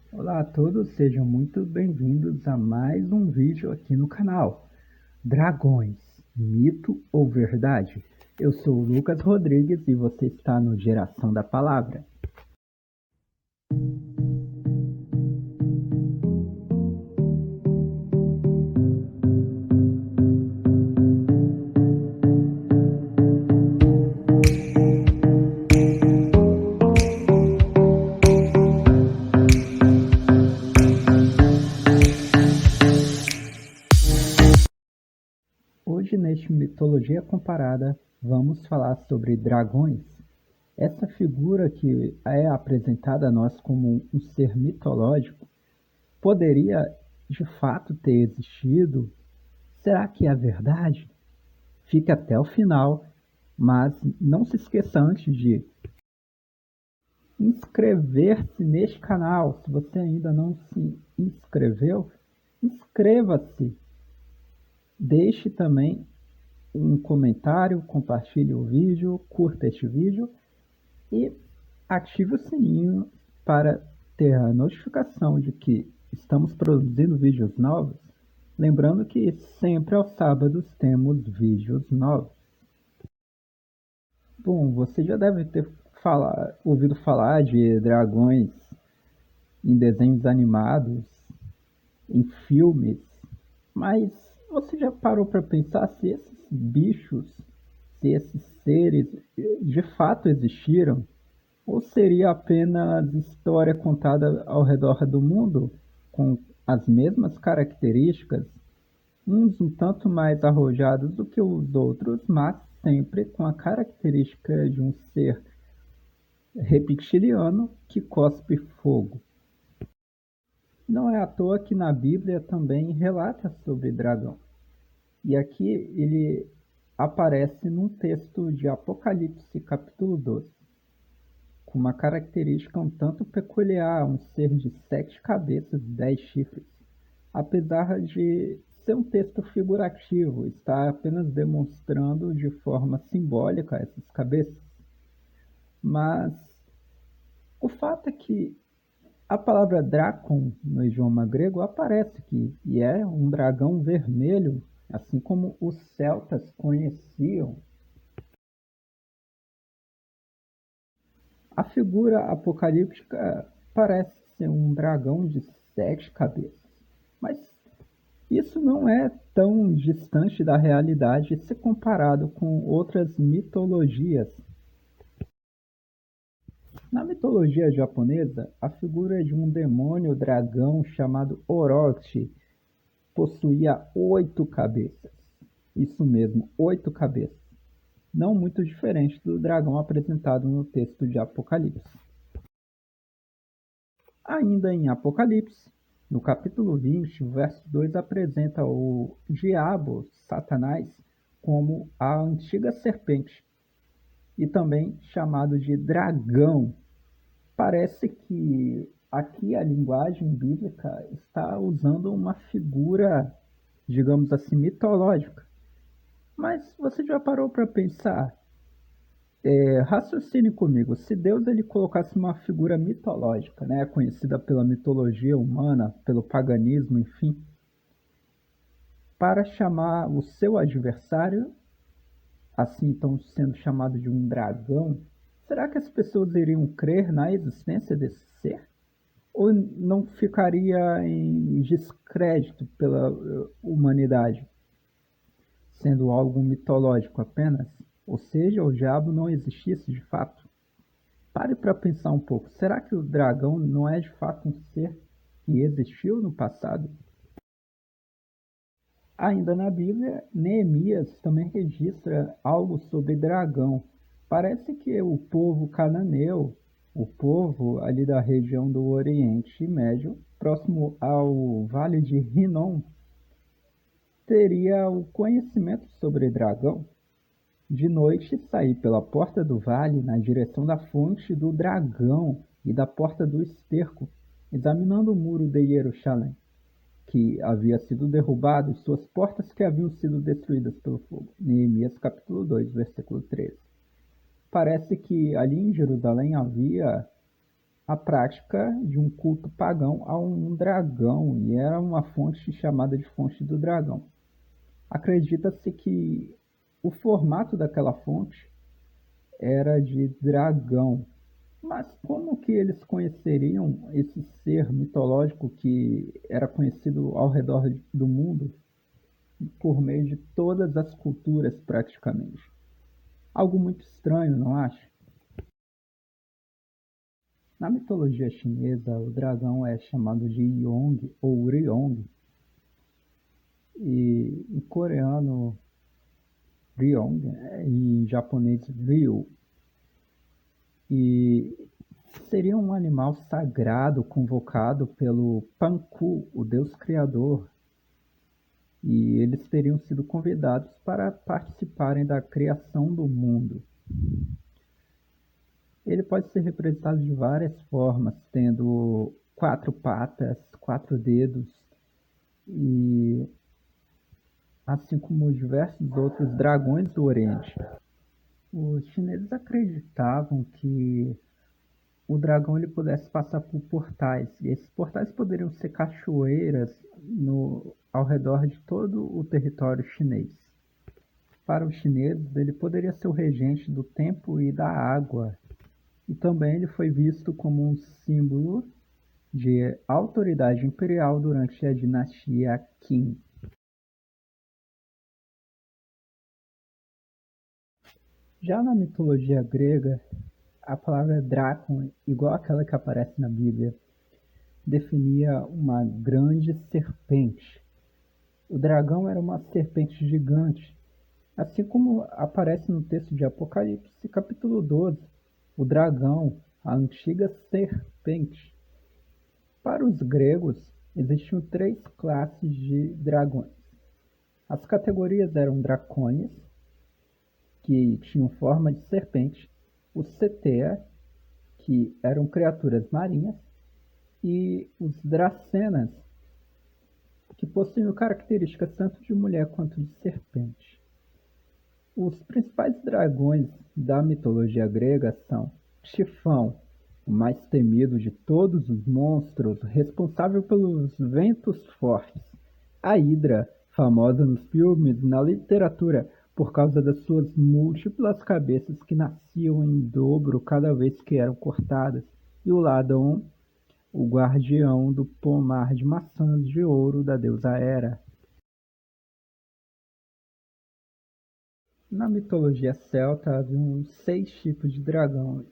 Olá a todos, sejam muito bem-vindos a mais um vídeo aqui no canal. Dragões, mito ou verdade? Eu sou o Lucas Rodrigues e você está no Geração da Palavra. Hoje, neste Mitologia Comparada, vamos falar sobre dragões. Essa figura que é apresentada a nós como um ser mitológico, poderia de fato ter existido? Será que é verdade? Fique até o final, mas não se esqueça antes de inscrever-se neste canal. Se você ainda não se inscreveu, inscreva-se. Deixe também um comentário, compartilhe o vídeo, curta este vídeo e ative o sininho para ter a notificação de que estamos produzindo vídeos novos. Lembrando que sempre aos sábados temos vídeos novos. Bom, você já deve ter ouvido falar de dragões em desenhos animados, em filmes, mas você já parou para pensar se esses bichos, se esses seres de fato existiram? Ou seria apenas história contada ao redor do mundo, com as mesmas características, uns um tanto mais arrojados do que os outros, mas sempre com a característica de um ser reptiliano que cospe fogo? Não é à toa que na Bíblia também relata sobre dragão. E aqui ele aparece num texto de Apocalipse, capítulo 12, com uma característica um tanto peculiar, um ser de 7 cabeças e 10 chifres. Apesar de ser um texto figurativo, está apenas demonstrando de forma simbólica essas cabeças. Mas o fato é que a palavra Drakon no idioma grego aparece aqui e é um dragão vermelho, assim como os celtas conheciam. A figura apocalíptica parece ser um dragão de 7 cabeças, mas isso não é tão distante da realidade se comparado com outras mitologias. Na mitologia japonesa, a figura de um demônio dragão chamado Orochi possuía 8 cabeças. Isso mesmo, 8 cabeças. Não muito diferente do dragão apresentado no texto de Apocalipse. Ainda em Apocalipse, no capítulo 20, o verso 2 apresenta o diabo, Satanás, como a antiga serpente, e também chamado de dragão. Parece que aqui a linguagem bíblica está usando uma figura, digamos assim, mitológica. Mas você já parou para pensar? Raciocine comigo, se Deus ele colocasse uma figura mitológica, né, conhecida pela mitologia humana, pelo paganismo, enfim, para chamar o seu adversário, assim então sendo chamado de um dragão, será que as pessoas iriam crer na existência desse ser? Ou não ficaria em descrédito pela humanidade, sendo algo mitológico apenas? Ou seja, o diabo não existisse de fato? Pare para pensar um pouco. Será que o dragão não é de fato um ser que existiu no passado? Ainda na Bíblia, Neemias também registra algo sobre dragão. Parece que o povo cananeu, o povo ali da região do Oriente Médio, próximo ao Vale de Rinom, teria o conhecimento sobre dragão. De noite saí pela porta do vale na direção da fonte do dragão e da porta do esterco, examinando o muro de Jerusalém, que havia sido derrubado, e suas portas que haviam sido destruídas pelo fogo. Neemias capítulo 2, versículo 13. Parece que ali em Jerusalém havia a prática de um culto pagão a um dragão, e era uma fonte chamada de fonte do dragão. Acredita-se que o formato daquela fonte era de dragão. Mas como que eles conheceriam esse ser mitológico que era conhecido ao redor do mundo por meio de todas as culturas praticamente? Algo muito estranho, não acha? Na mitologia chinesa, o dragão é chamado de Yong ou Ryong, e em coreano Ryong, em japonês Ryu, e seria um animal sagrado convocado pelo Panku, o deus criador, e eles teriam sido convidados para participarem da criação do mundo. Ele pode ser representado de várias formas, tendo 4 patas, 4 dedos, e assim como diversos outros dragões do Oriente. Os chineses acreditavam que o dragão ele pudesse passar por portais, e esses portais poderiam ser cachoeiras ao redor de todo o território chinês. Para os chineses, ele poderia ser o regente do tempo e da água, e também ele foi visto como um símbolo de autoridade imperial durante a dinastia Qin. Já na mitologia grega, a palavra Drácon, igual àquela que aparece na Bíblia, definia uma grande serpente. O dragão era uma serpente gigante, assim como aparece no texto de Apocalipse, capítulo 12, o dragão, a antiga serpente. Para os gregos, existiam 3 classes de dragões. As categorias eram dracônios, que tinham forma de serpente, os cetea, que eram criaturas marinhas, e os dracenas, que possuíam características tanto de mulher quanto de serpente. Os principais dragões da mitologia grega são Tifão, o mais temido de todos os monstros, responsável pelos ventos fortes. A Hidra, famosa nos filmes e na literatura por causa das suas múltiplas cabeças que nasciam em dobro cada vez que eram cortadas. E o Ladon, o guardião do pomar de maçãs de ouro da deusa Hera. Na mitologia celta haviam 6 tipos de dragões.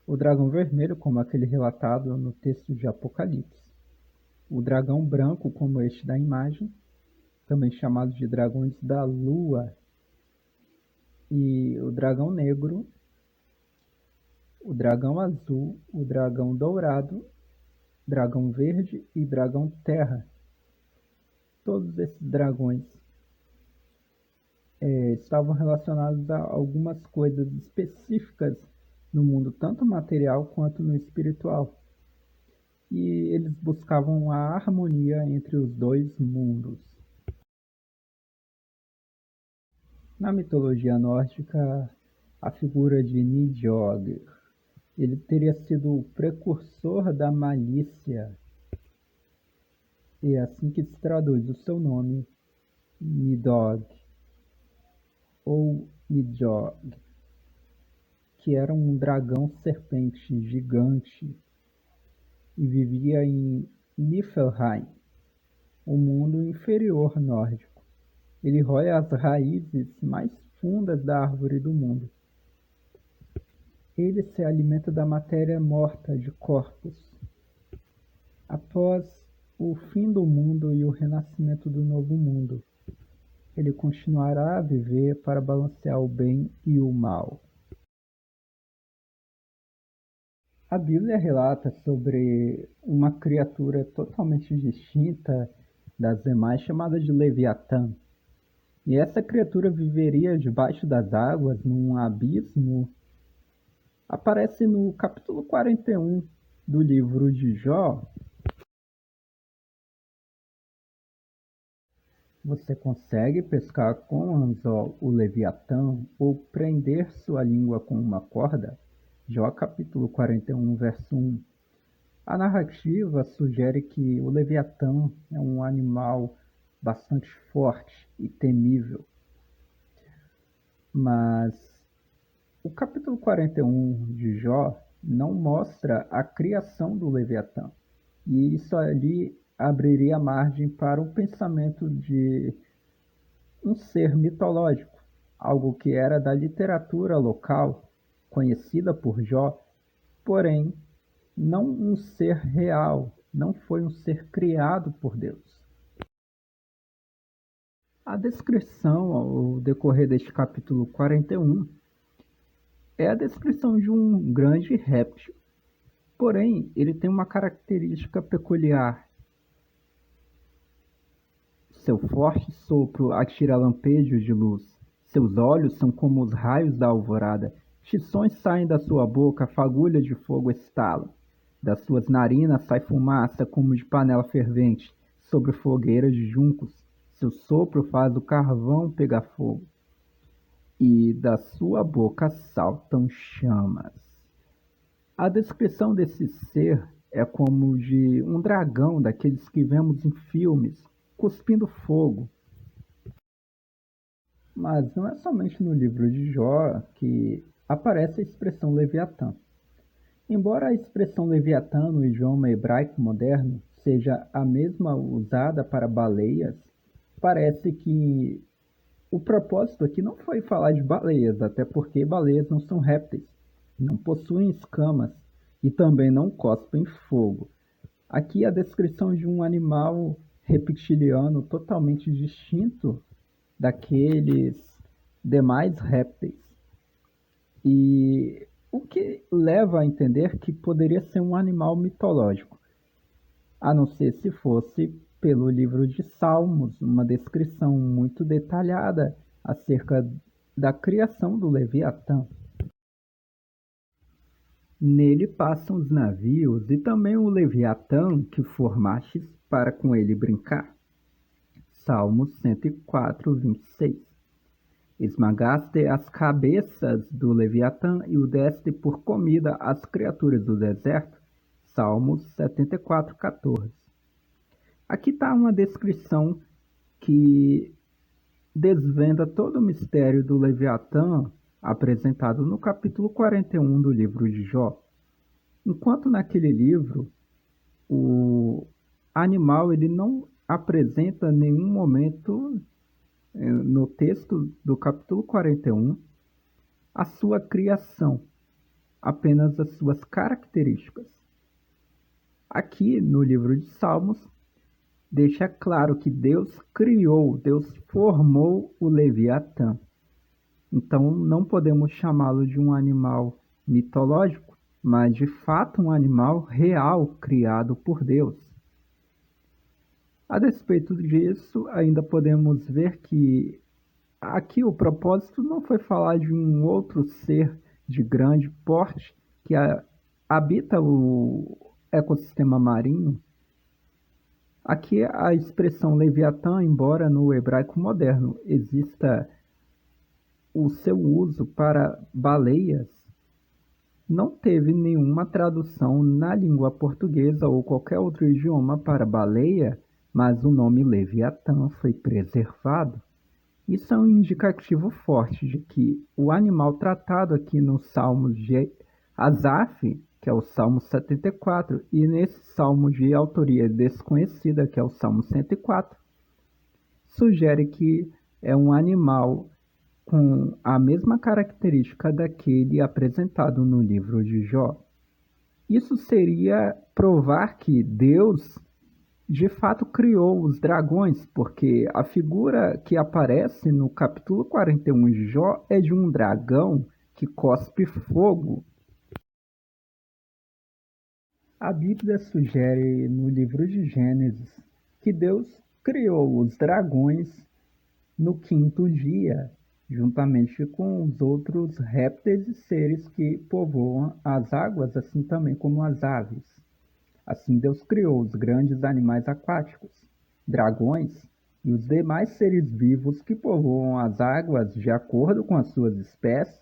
O dragão vermelho, como aquele relatado no texto de Apocalipse. O dragão branco, como este da imagem, também chamado de dragões da lua. E o dragão negro, o dragão azul, o dragão dourado, dragão verde e dragão terra. Todos esses dragões estavam relacionados a algumas coisas específicas no mundo, tanto material quanto no espiritual. E eles buscavam a harmonia entre os dois mundos. Na mitologia nórdica, a figura de Nidhogg, ele teria sido o precursor da malícia, e é assim que se traduz o seu nome, Nidhogg, ou Nidhogg, que era um dragão serpente gigante e vivia em Niflheim, o mundo inferior nórdico. Ele rói as raízes mais fundas da árvore do mundo. Ele se alimenta da matéria morta de corpos. Após o fim do mundo e o renascimento do novo mundo, ele continuará a viver para balancear o bem e o mal. A Bíblia relata sobre uma criatura totalmente distinta das demais, chamada de Leviatã. E essa criatura viveria debaixo das águas, num abismo. Aparece no capítulo 41 do livro de Jó. Você consegue pescar com um anzol o Leviatã ou prender sua língua com uma corda? Jó capítulo 41, verso 1. A narrativa sugere que o Leviatã é um animal bastante forte e temível, mas o capítulo 41 de Jó não mostra a criação do Leviatã, e isso ali abriria margem para o pensamento de um ser mitológico, algo que era da literatura local, conhecida por Jó, porém não um ser real, não foi um ser criado por Deus. A descrição ao decorrer deste capítulo 41 é a descrição de um grande réptil, porém ele tem uma característica peculiar. Seu forte sopro atira lampejos de luz, seus olhos são como os raios da alvorada, tições saem da sua boca, fagulhas de fogo estalam. Das suas narinas sai fumaça como de panela fervente, sobre fogueiras de juncos. Seu sopro faz o carvão pegar fogo, e da sua boca saltam chamas. A descrição desse ser é como de um dragão daqueles que vemos em filmes, cuspindo fogo. Mas não é somente no livro de Jó que aparece a expressão Leviatã. Embora a expressão Leviatã no idioma hebraico moderno seja a mesma usada para baleias, parece que o propósito aqui não foi falar de baleias, até porque baleias não são répteis, não possuem escamas e também não cospem fogo. Aqui a descrição de um animal reptiliano totalmente distinto daqueles demais répteis. E o que leva a entender que poderia ser um animal mitológico, a não ser se fosse pelo livro de Salmos, uma descrição muito detalhada acerca da criação do Leviatã. Nele passam os navios e também o Leviatã que formastes para com ele brincar. Salmos 104, 26. Esmagaste as cabeças do Leviatã e o deste por comida às criaturas do deserto. Salmos 74, 14. Aqui está uma descrição que desvenda todo o mistério do Leviatã apresentado no capítulo 41 do livro de Jó. Enquanto naquele livro o animal ele não apresenta nenhum momento no texto do capítulo 41 a sua criação, apenas as suas características. Aqui no livro de Salmos deixa claro que Deus criou, Deus formou o Leviatã. Então não podemos chamá-lo de um animal mitológico, mas de fato um animal real criado por Deus. A despeito disso, ainda podemos ver que aqui o propósito não foi falar de um outro ser de grande porte que habita o ecossistema marinho. Aqui a expressão Leviatã, embora no hebraico moderno exista o seu uso para baleias, não teve nenhuma tradução na língua portuguesa ou qualquer outro idioma para baleia, mas o nome Leviatã foi preservado. Isso é um indicativo forte de que o animal tratado aqui no Salmo de Asaf, que é o Salmo 74, e nesse Salmo de autoria desconhecida, que é o Salmo 104, sugere que é um animal com a mesma característica daquele apresentado no livro de Jó. Isso seria provar que Deus de fato criou os dragões, porque a figura que aparece no capítulo 41 de Jó é de um dragão que cospe fogo. A Bíblia sugere no livro de Gênesis que Deus criou os dragões no quinto dia, juntamente com os outros répteis e seres que povoam as águas, assim também como as aves. Assim Deus criou os grandes animais aquáticos, dragões e os demais seres vivos que povoam as águas de acordo com as suas espécies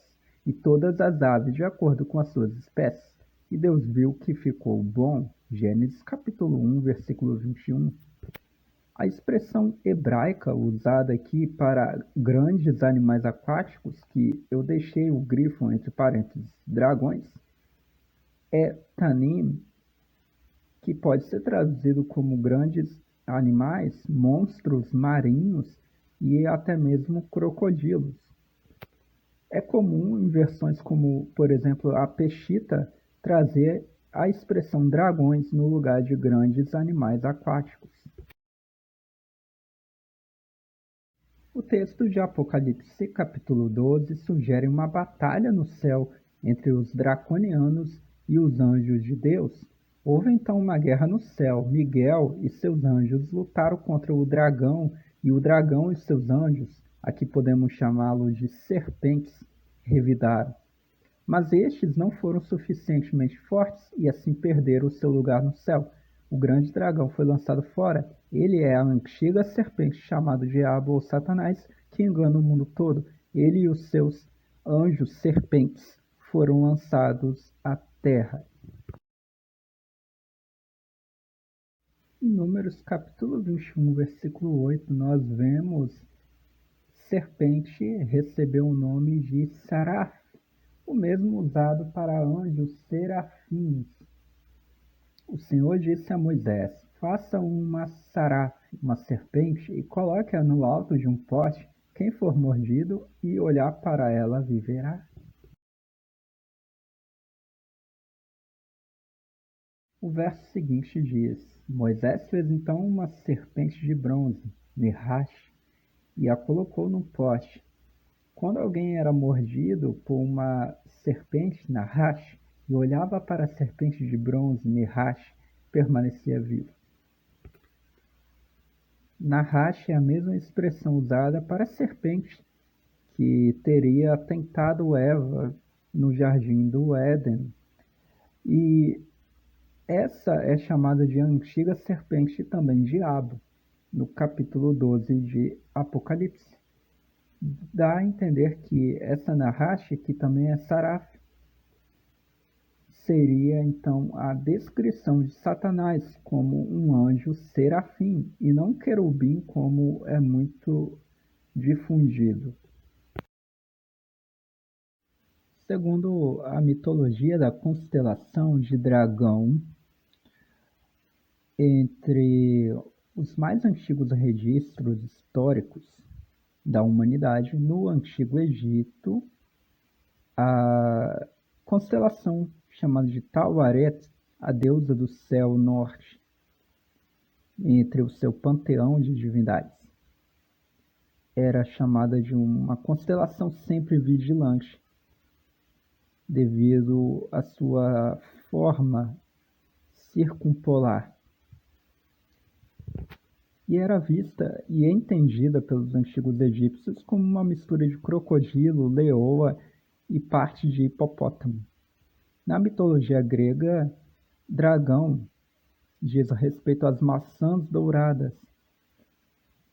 e todas as aves de acordo com as suas espécies. E Deus viu que ficou bom. Gênesis capítulo 1, versículo 21. A expressão hebraica usada aqui para grandes animais aquáticos, que eu deixei o grifo entre parênteses dragões, é tanim, que pode ser traduzido como grandes animais, monstros marinhos e até mesmo crocodilos. É comum em versões como, por exemplo, a Peshitta, trazer a expressão dragões no lugar de grandes animais aquáticos. O texto de Apocalipse, capítulo 12, sugere uma batalha no céu entre os draconianos e os anjos de Deus. Houve então uma guerra no céu. Miguel e seus anjos lutaram contra o dragão, e o dragão e seus anjos, aqui podemos chamá-los de serpentes, revidaram. Mas estes não foram suficientemente fortes e assim perderam o seu lugar no céu. O grande dragão foi lançado fora. Ele é a antiga serpente chamada Diabo ou Satanás, que engana o mundo todo. Ele e os seus anjos serpentes foram lançados à terra. Em Números capítulo 21, versículo 8, nós vemos serpente recebeu o nome de Saraf, o mesmo usado para anjos serafins. O Senhor disse a Moisés: faça uma saraf, uma serpente, e coloque-a no alto de um poste. Quem for mordido e olhar para ela viverá. O verso seguinte diz: Moisés fez então uma serpente de bronze, Nehash, e a colocou num poste. Quando alguém era mordido por uma serpente Nahash e olhava para a serpente de bronze Nehash, permanecia vivo. Nahash é a mesma expressão usada para a serpente que teria tentado Eva no jardim do Éden. E essa é chamada de antiga serpente e também diabo, no capítulo 12 de Apocalipse. Dá a entender que essa Nahash, que também é Saraf, seria então a descrição de Satanás como um anjo serafim e não querubim, como é muito difundido. Segundo a mitologia da constelação de Dragão, entre os mais antigos registros históricos da humanidade, no Antigo Egito, a constelação chamada de Tauaret, a deusa do céu norte, entre o seu panteão de divindades, era chamada de uma constelação sempre vigilante, devido à sua forma circumpolar. E era vista e entendida pelos antigos egípcios como uma mistura de crocodilo, leoa e parte de hipopótamo. Na mitologia grega, dragão diz respeito às maçãs douradas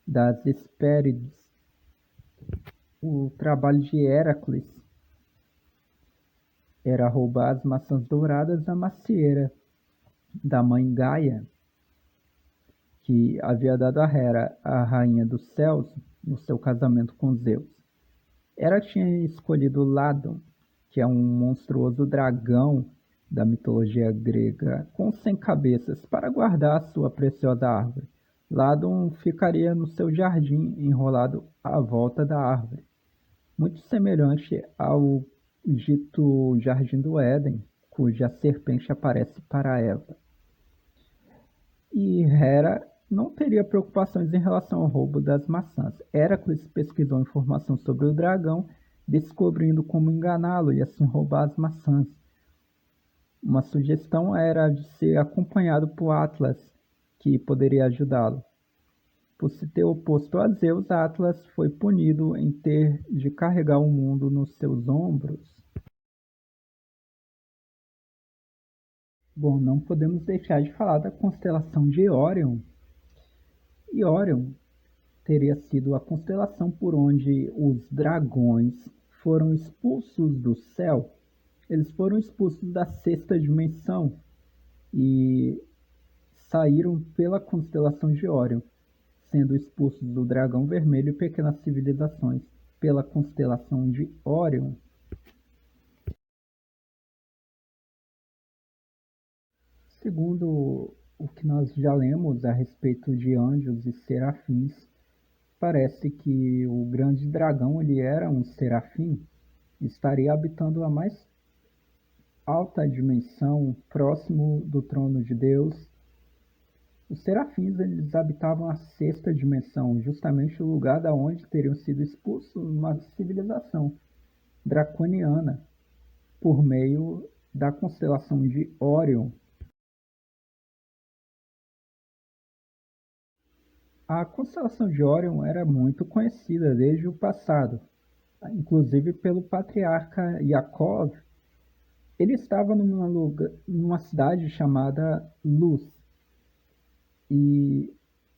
das Hespérides. O trabalho de Heracles era roubar as maçãs douradas da macieira da mãe Gaia, que havia dado a Hera, a rainha dos céus, no seu casamento com Zeus. Hera tinha escolhido Ladon, que é um monstruoso dragão da mitologia grega, com 100 cabeças, para guardar a sua preciosa árvore. Ladon ficaria no seu jardim, enrolado à volta da árvore, muito semelhante ao dito Jardim do Éden, cuja serpente aparece para Eva. E Hera não teria preocupações em relação ao roubo das maçãs. Heracles pesquisou informação sobre o dragão, descobrindo como enganá-lo e assim roubar as maçãs. Uma sugestão era de ser acompanhado por Atlas, que poderia ajudá-lo. Por se ter oposto a Zeus, Atlas foi punido em ter de carregar o mundo nos seus ombros. Bom, não podemos deixar de falar da constelação de Órion. E Órion teria sido a constelação por onde os dragões foram expulsos do céu, eles foram expulsos da sexta dimensão e saíram pela constelação de Órion, sendo expulsos do dragão vermelho e pequenas civilizações pela constelação de Órion. Segundo o que nós já lemos a respeito de anjos e serafins, parece que o grande dragão ele era um serafim, estaria habitando a mais alta dimensão, próximo do trono de Deus. Os serafins eles habitavam a sexta dimensão, justamente o lugar da onde teriam sido expulsos uma civilização draconiana por meio da constelação de Órion. A constelação de Órion era muito conhecida desde o passado, inclusive pelo patriarca Yaakov. Ele estava numa cidade chamada Luz, e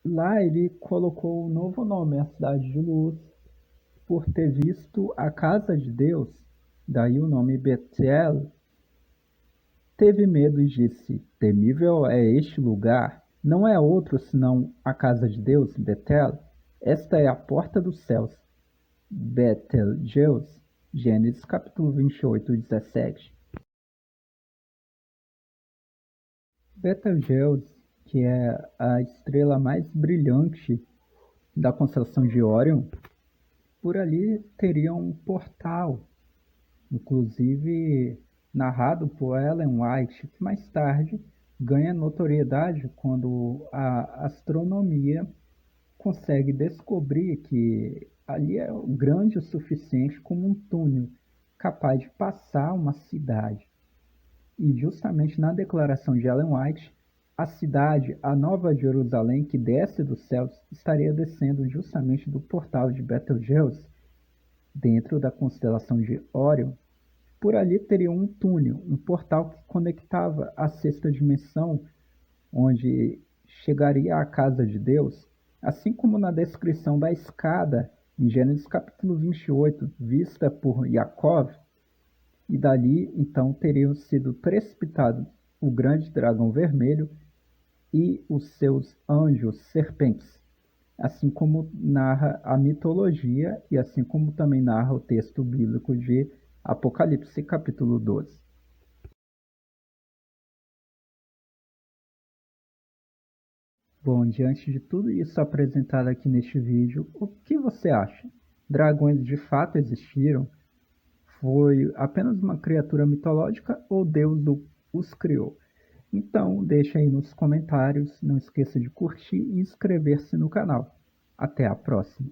lá ele colocou um novo nome à cidade de Luz, por ter visto a casa de Deus, daí o nome Betel. Teve medo e disse: temível é este lugar, não é outro senão a casa de Deus, Betel. Esta é a porta dos céus. Betelgeuse, Gênesis capítulo 28, 17. Betelgeuse, que é a estrela mais brilhante da constelação de Órion, por ali teria um portal, inclusive narrado por Ellen White, que mais tarde ganha notoriedade quando a astronomia consegue descobrir que ali é grande o suficiente como um túnel capaz de passar uma cidade. E justamente na declaração de Ellen White, a cidade, a Nova Jerusalém que desce dos céus, estaria descendo justamente do portal de Betelgeuse, dentro da constelação de Órion. Por ali teria um túnel, um portal que conectava a sexta dimensão, onde chegaria à casa de Deus, assim como na descrição da escada em Gênesis capítulo 28, vista por Yaakov, e dali então teriam sido precipitados o grande dragão vermelho e os seus anjos serpentes, assim como narra a mitologia e assim como também narra o texto bíblico de Apocalipse capítulo 12. Bom, diante de tudo isso apresentado aqui neste vídeo, o que você acha? Dragões de fato existiram? Foi apenas uma criatura mitológica ou Deus os criou? Então, deixa aí nos comentários, não esqueça de curtir e inscrever-se no canal. Até a próxima!